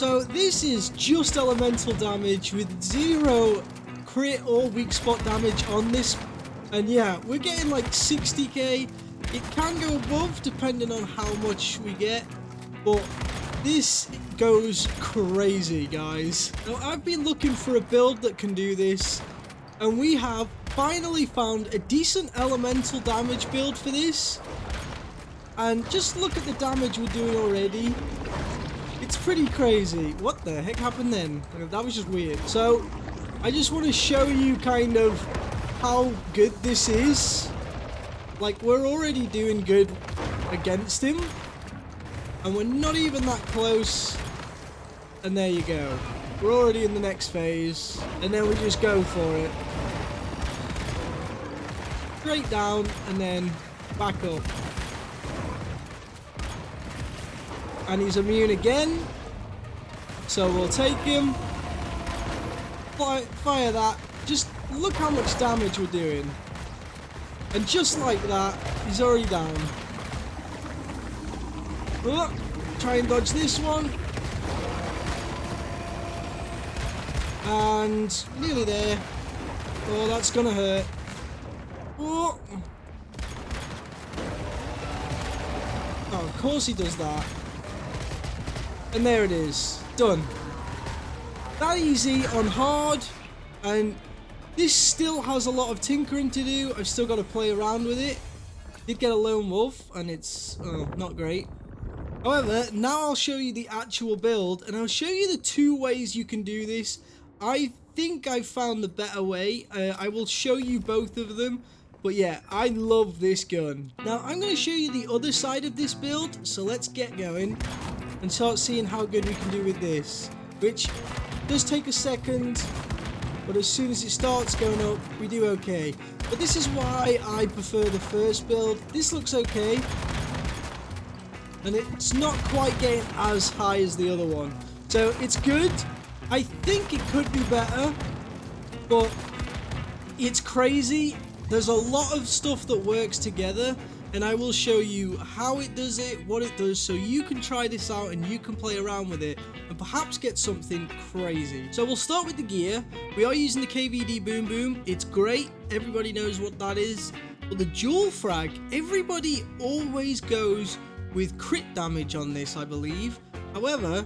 So this is just elemental damage with 0 crit or weak spot damage on this. And yeah, we're getting like 60k. It can go above depending on how much we get, but this goes crazy, guys. Now, I've been looking for a build that can do this, and we have finally found a decent elemental damage build for this. And just look at the damage we're doing already. It's pretty crazy. What the heck happened then? That was just weird. So, I just want to show you kind of how good this is. Like, we're already doing good against him. And we're not even that close. And there you go. We're already in the next phase. And then we just go for it. Straight down and then back up. And he's immune again. So we'll take him. Fire that. Just look how much damage we're doing. And just like that, he's already down. Oh, try and dodge this one. And nearly there. Oh, that's gonna hurt. Oh. Oh, of course he does that. And there it is. Done. That easy on hard. And this still has a lot of tinkering to do. I've still got to play around with it. Did get a lone wolf, and it's not great. However, now I'll show you the actual build, and I'll show you the 2 ways you can do this. I think I found the better way. I will show you both of them. But yeah, I love this gun. Now, I'm going to show you the other side of this build, so let's get going and start seeing how good we can do with this. Which does take a second, but as soon as it starts going up, we do okay. But this is why I prefer the first build. This looks okay. And it's not quite getting as high as the other one. So it's good. I think it could be better, but it's crazy. There's a lot of stuff that works together, and I will show you how it does it, what it does, so you can try this out and you can play around with it and perhaps get something crazy. So we'll start with the gear. We are using the KVD Boom Boom. It's great. Everybody knows what that is. But the dual frag, everybody always goes with crit damage on this, I believe. However,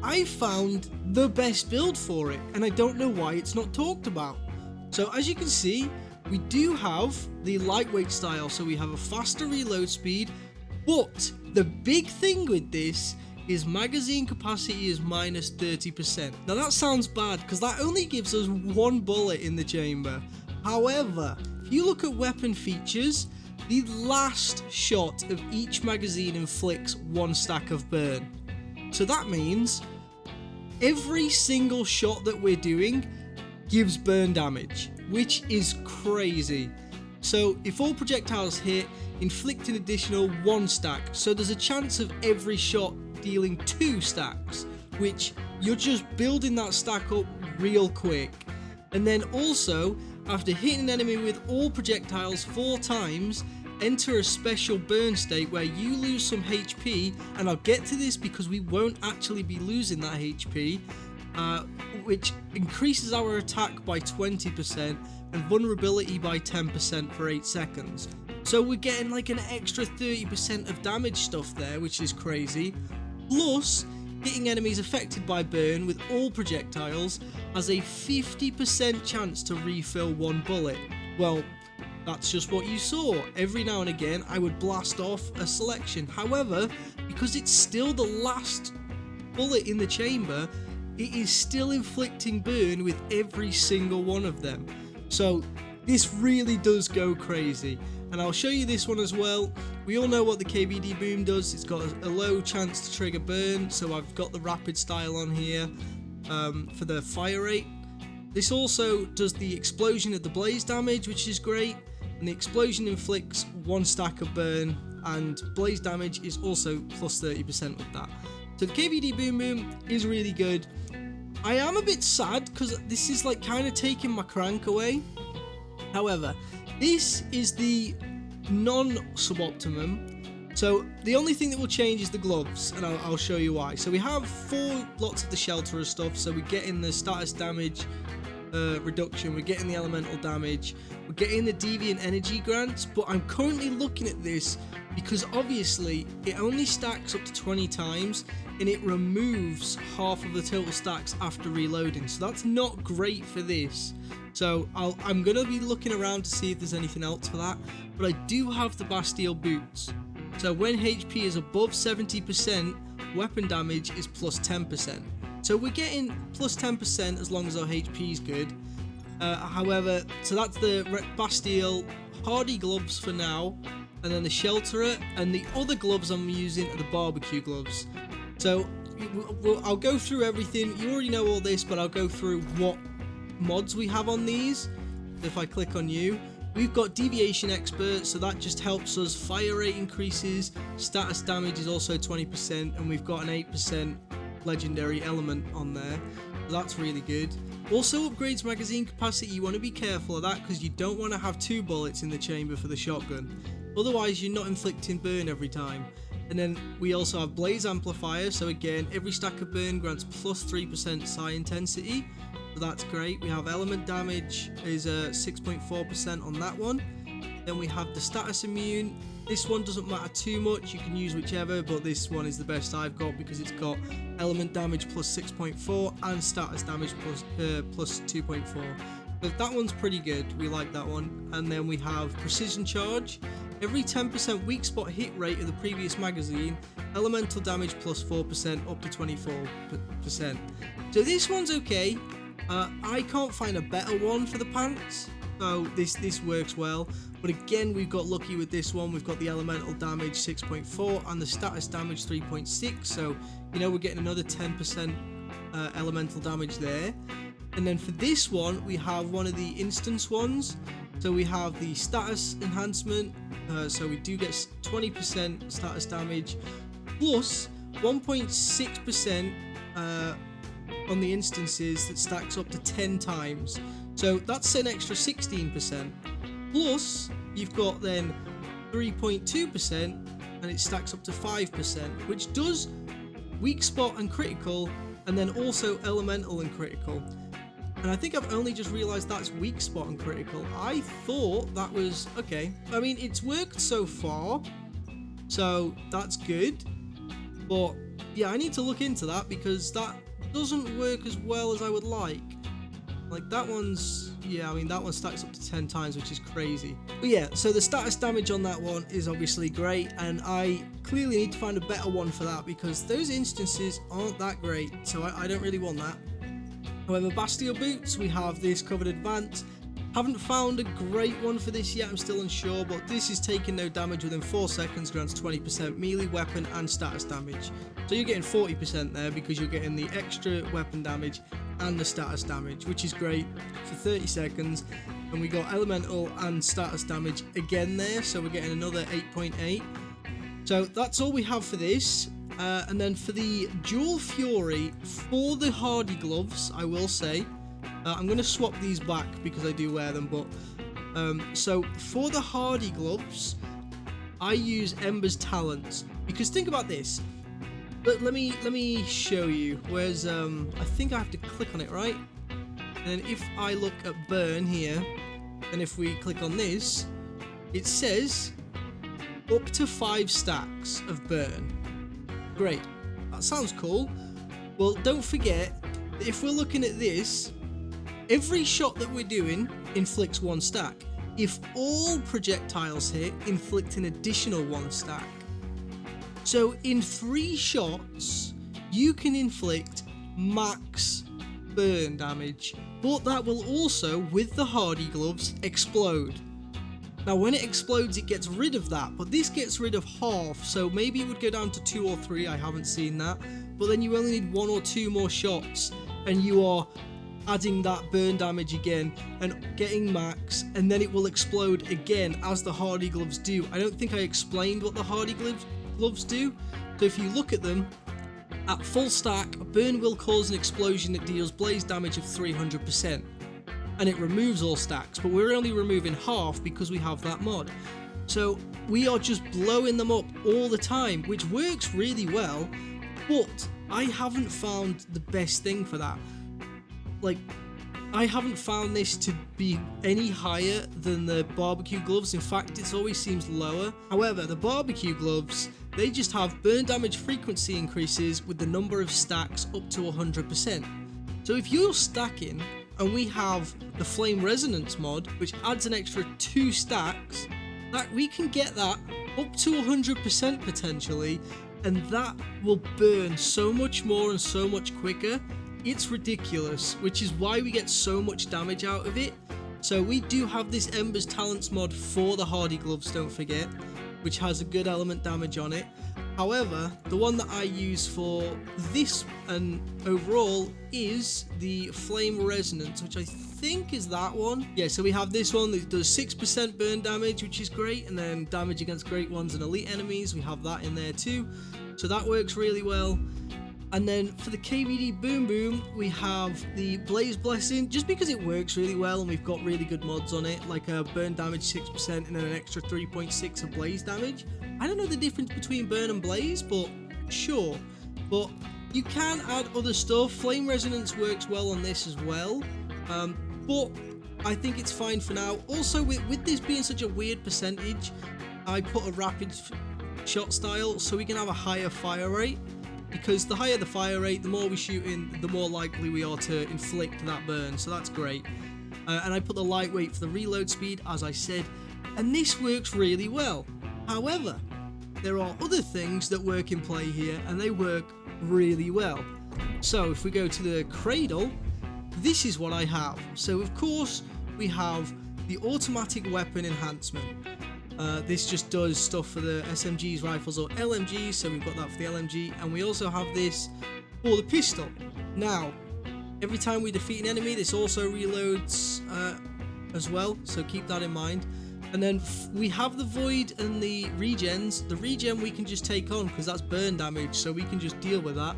I found the best build for it, and I don't know why it's not talked about. So as you can see, we do have the lightweight style, so we have a faster reload speed, but the big thing with this is magazine capacity is minus 30%. Now that sounds bad, because that only gives us 1 bullet in the chamber. However, if you look at weapon features, the last shot of each magazine inflicts 1 stack of burn. So that means every single shot that we're doing gives burn damage, which is crazy. So if all projectiles hit, inflict an additional 1 stack. So there's a chance of every shot dealing 2 stacks, which you're just building that stack up real quick. And then also, after hitting an enemy with all projectiles 4 times, enter a special burn state where you lose some HP, and I'll get to this because we won't actually be losing that HP, which increases our attack by 20% and vulnerability by 10% for 8 seconds. So we're getting like an extra 30% of damage stuff there, which is crazy. Plus, hitting enemies affected by burn with all projectiles has a 50% chance to refill 1 bullet. Well, that's just what you saw. Every now and again, I would blast off a selection. However, because it's still the last bullet in the chamber, it is still inflicting burn with every single one of them. So this really does go crazy. And I'll show you this one as well. We all know what the KVD Boom does. It's got a low chance to trigger burn. So I've got the rapid style on here for the fire rate. This also does the explosion of the blaze damage, which is great. And the explosion inflicts 1 stack of burn, and blaze damage is also plus 30% with that. So the KVD Boom Boom is really good. I am a bit sad because this is like kind of taking my crank away. However, this is the non-suboptimum. So the only thing that will change is the gloves, and I'll show you why. So we have 4 lots of the shelterer stuff, so we're getting the status damage reduction, we're getting the elemental damage, we're getting the deviant energy grants, but I'm currently looking at this because obviously it only stacks up to 20 times and it removes half of the total stacks after reloading, so that's not great for this. So I'm going to be looking around to see if there's anything else for that, but I do have the Bastille boots. So when HP is above 70%, weapon damage is plus 10%. So we're getting plus 10% as long as our HP is good. However, so that's the Bastille Hardy gloves for now, and then the Shelterer, and the other gloves I'm using are the barbecue gloves. So I'll go through everything. You already know all this, but I'll go through what mods we have on these. If I click on you, we've got Deviation Expert, so that just helps us. Fire rate increases, status damage is also 20%, and we've got an 8% legendary element on there, so that's really good. Also upgrades magazine capacity. You want to be careful of that because you don't want to have 2 bullets in the chamber for the shotgun, otherwise you're not inflicting burn every time. And then we also have blaze amplifier, so again every stack of burn grants plus 3% psi intensity, so that's great. We have element damage is 6.4% on that one. Then we have the status immune. This one doesn't matter too much, you can use whichever, but this one is the best I've got because it's got element damage plus 6.4 and status damage plus 2.4. But that one's pretty good, we like that one. And then we have precision charge. Every 10% weak spot hit rate of the previous magazine, elemental damage plus 4% up to 24%. So this one's okay. I can't find a better one for the pants, so this works well. But again, we've got lucky with this one. We've got the elemental damage 6.4 and the status damage 3.6, so you know we're getting another 10% elemental damage there. And then for this one, we have one of the instance ones. So we have the status enhancement, so we do get 20% status damage plus 1.6% on the instances that stacks up to 10 times. So that's an extra 16%. Plus, you've got then 3.2% and it stacks up to 5%, which does weak spot and critical, and then also elemental and critical. And I think I've only just realised that's weak spot and critical. I thought that was okay. I mean, it's worked so far, so that's good. But yeah, I need to look into that because that doesn't work as well as I would like. Like that one's, yeah, I mean that one stacks up to 10 times, which is crazy. But yeah, so the status damage on that one is obviously great, and I clearly need to find a better one for that because those instances aren't that great, so I don't really want that. However, Bastille boots, we have this covered advance. Haven't found a great one for this yet, I'm still unsure, but this is taking no damage within 4 seconds, grants 20% melee, weapon and status damage. So you're getting 40% there because you're getting the extra weapon damage and the status damage, which is great for 30 seconds. And we got elemental and status damage again there, so we're getting another 8.8. So that's all we have for this. And then for the Dual Fury, for the Hardy gloves, I will say, I'm going to swap these back because I do wear them, but so for the Hardy gloves, I use Ember's Talents, because think about this. But let me show you. Where's I think I have to click on it, right? And if I look at burn here, and if we click on this, it says up to 5 stacks of burn. Great, that sounds cool. Well, don't forget, if we're looking at this, every shot that we're doing inflicts 1 stack. If all projectiles hit, inflict an additional 1 stack. So in 3 shots, you can inflict max burn damage, but that will also, with the Hardy gloves, explode. Now when it explodes, it gets rid of that, but this gets rid of half, so maybe it would go down to 2 or 3, I haven't seen that, but then you only need 1 or 2 more shots, and you are adding that burn damage again and getting max, and then it will explode again as the Hardy gloves do. I don't think I explained what the Hardy gloves do, so if you look at them, at full stack, burn will cause an explosion that deals blaze damage of 300%. And it removes all stacks, but we're only removing half because we have that mod. So we are just blowing them up all the time, which works really well, but I haven't found the best thing for that. Like, I haven't found this to be any higher than the barbecue gloves. In fact, it always seems lower. However, the barbecue gloves, they just have burn damage frequency increases with the number of stacks up to 100%. So if you're stacking, and we have the flame resonance mod, which adds an extra 2 stacks, that we can get that up to 100% potentially, and that will burn so much more and so much quicker. It's ridiculous, which is why we get so much damage out of it. So we do have this Ember's Talents mod for the Hardy gloves, don't forget, which has a good element damage on it. However, the one that I use for this and overall is the Flame Resonance, which I think is that one. Yeah, so we have this one that does 6% burn damage, which is great, and then damage against Great Ones and Elite enemies, we have that in there too. So that works really well. And then for the KVD Boom Boom, we have the Blaze Blessing, just because it works really well and we've got really good mods on it, like a burn damage 6% and then an extra 3.6 of blaze damage. I don't know the difference between burn and blaze, but sure. But you can add other stuff. Flame Resonance works well on this as well, but I think it's fine for now. Also, with this being such a weird percentage, I put a rapid shot style so we can have a higher fire rate. Because the higher the fire rate, the more we shoot in, the more likely we are to inflict that burn, so that's great. And I put the lightweight for the reload speed, as I said, and this works really well. However, there are other things that work in play here, and they work really well. So if we go to the cradle, this is what I have. So of course, we have the automatic weapon enhancement. This just does stuff for the SMGs, rifles, or LMGs, so we've got that for the LMG, and we also have this for the pistol. Now, every time we defeat an enemy, this also reloads as well, so keep that in mind. And then we have the Void and the regens. The regen we can just take on, because that's burn damage, so we can just deal with that.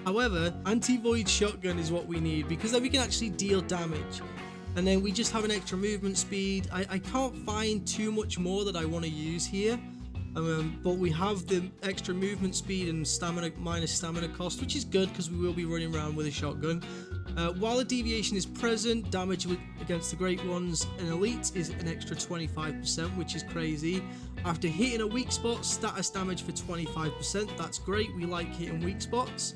However, anti-Void shotgun is what we need, because then we can actually deal damage. And then we just have an extra movement speed. I can't find too much more that I want to use here. But we have the extra movement speed and stamina minus stamina cost, which is good because we will be running around with a shotgun. While a deviation is present, damage against the Great Ones and Elites is an extra 25%, which is crazy. After hitting a weak spot, status damage for 25%. That's great. We like hitting weak spots.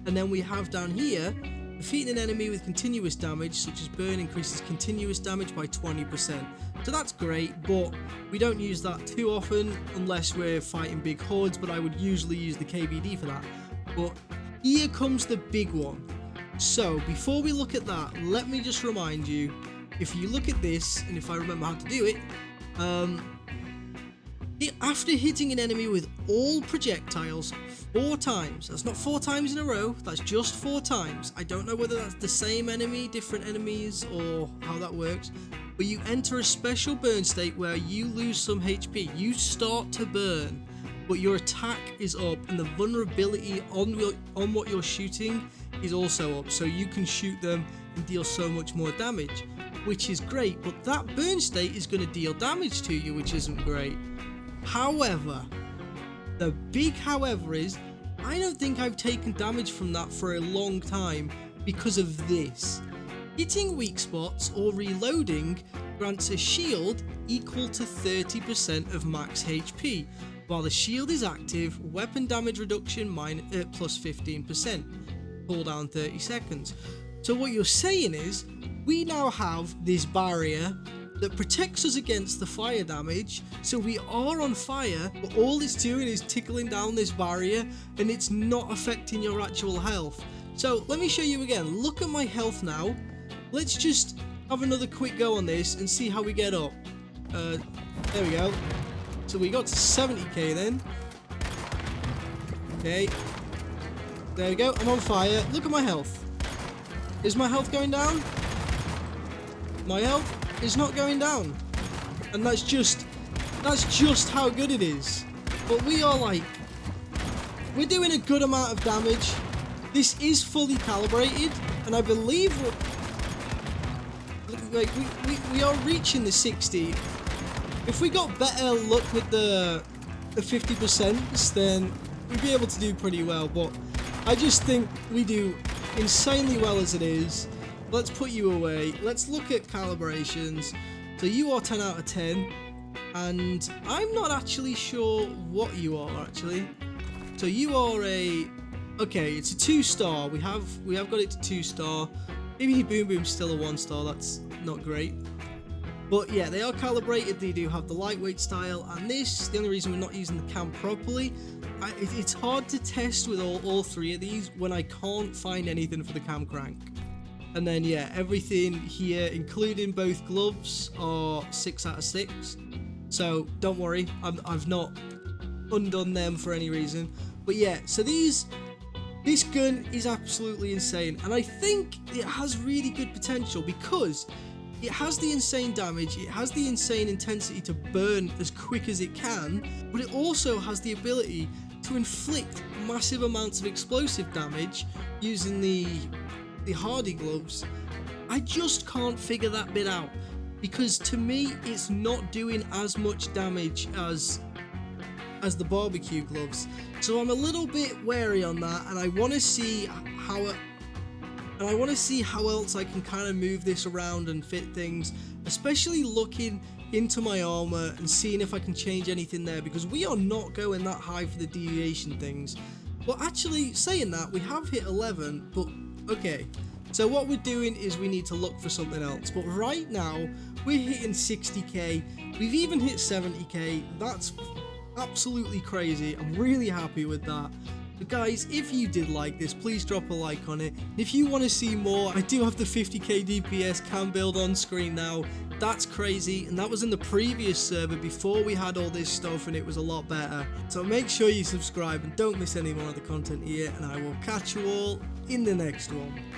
And then we have down here, defeating an enemy with continuous damage, such as burn, increases continuous damage by 20%. So that's great, but we don't use that too often unless we're fighting big hordes, but I would usually use the KVD for that. But here comes the big one. So before we look at that, let me just remind you, if you look at this, and if I remember how to do it, after hitting an enemy with all projectiles 4 times, that's not 4 times in a row, that's just 4 times. I don't know whether that's the same enemy, different enemies, or how that works, but you enter a special burn state where you lose some HP. You start to burn, but your attack is up, and the vulnerability on what you're shooting is also up, so you can shoot them and deal so much more damage, which is great, but that burn state is going to deal damage to you, which isn't great. However, the big however is, I don't think I've taken damage from that for a long time because of this. Hitting weak spots or reloading grants a shield equal to 30% of max HP. While the shield is active, weapon damage reduction plus 15%. Cooldown 30 seconds. So what you're saying is, we now have this barrier that protects us against the fire damage, so we are on fire, but all it's doing is tickling down this barrier, and it's not affecting your actual health. So let me show you again. Look at my health now. Let's just have another quick go on this and see how we get up. There we go. So we got to 70k then. Okay. There we go. I'm on fire. Look at my health. Is my health going down? My health is not going down, and that's just how good it is. But we are we're doing a good amount of damage. This is fully calibrated, and I believe we are reaching the 60. if we got better luck with the 50%, then we'd be able to do pretty well. But I just think we do insanely well as it is. Let's put you away. Let's look at calibrations. So you are 10 out of 10, and I'm not actually sure what you are actually. So you are a, okay, it's a 2-star. We have got it to 2-star. Maybe Boom Boom's still a 1-star. That's not great. But yeah, they are calibrated. They do have the lightweight style, and this, the only reason we're not using the cam properly, it's hard to test with all three of these when I can't find anything for the cam crank. And then yeah, everything here, including both gloves, are 6 out of 6. So don't worry, I've not undone them for any reason. But yeah, so this gun is absolutely insane, and I think it has really good potential because it has the insane damage, it has the insane intensity to burn as quick as it can, but it also has the ability to inflict massive amounts of explosive damage using the hardy gloves. I just can't figure that bit out, because to me it's not doing as much damage as the barbecue gloves. So I'm a little bit wary on that, and I want to see how else I can kind of move this around and fit things, especially looking into my armor and seeing if I can change anything there, because we are not going that high for the deviation things. But actually, saying that, we have hit 11, but okay. So what we're doing is we need to look for something else. But right now, we're hitting 60k. We've even hit 70k. That's absolutely crazy. I'm really happy with that. But guys, if you did like this, please drop a like on it. If you want to see more, I do have the 50k DPS cam build on screen now. That's crazy, and that was in the previous server before we had all this stuff, and it was a lot better. So make sure you subscribe and don't miss any more of the content here, and I will catch you all in the next one.